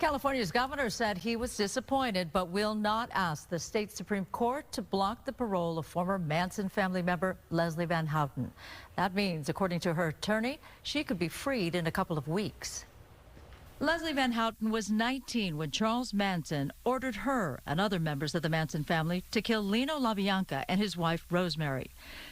California's governor said he was disappointed, but will not ask the state Supreme Court to block the parole of former Manson family member Leslie Van Houten. That means, according to her attorney, she could be freed in a couple of weeks. Leslie Van Houten was 19 when Charles Manson ordered her and other members of the Manson family to kill Lino LaBianca and his wife Rosemary.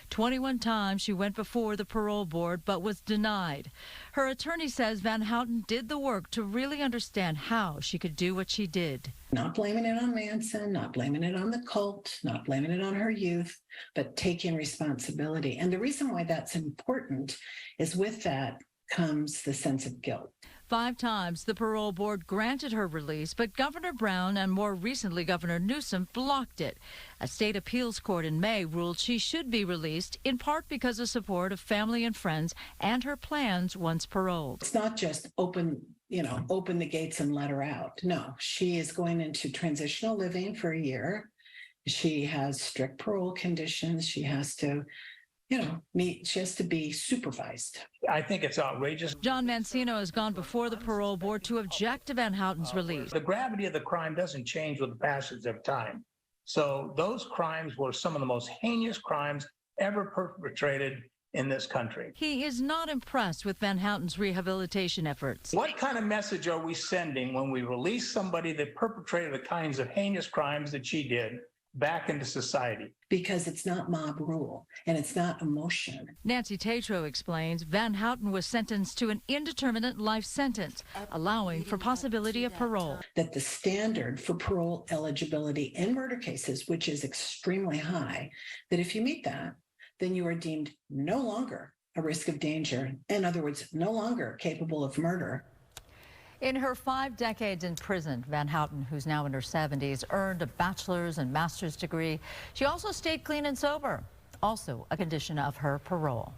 21 times she went before the parole board but was denied. Her attorney says Van Houten did the work to really understand how she could do what she did. Not blaming it on Manson, not blaming it on the cult, not blaming it on her youth, but taking responsibility. And the reason why that's important is with that comes the sense of guilt. 5 times the parole board granted her release, but Governor Brown and more recently Governor Newsom blocked it. A state appeals court in May ruled she should be released, in part because of support of family and friends and her plans once paroled. It's not just open the gates and let her out. No, she is going into transitional living for a year. She has strict parole conditions. She has to she has to be supervised. I think it's outrageous. John Mancino has gone before the parole board to object to Van Houten's release. The gravity of the crime doesn't change with the passage of time. So those crimes were some of the most heinous crimes ever perpetrated in this country. He is not impressed with Van Houten's rehabilitation efforts. What kind of message are we sending when we release somebody that perpetrated the kinds of heinous crimes that she did back into society? Because it's not mob rule and it's not emotion. Nancy Tatro explains Van Houten was sentenced to an indeterminate life sentence, allowing for possibility of parole. That the standard for parole eligibility in murder cases, which is extremely high, that if you meet that, then you are deemed no longer a risk of danger. In other words, no longer capable of murder. In her 5 decades in prison, Van Houten, who's now in her 70s, earned a bachelor's and master's degree. She also stayed clean and sober, also a condition of her parole.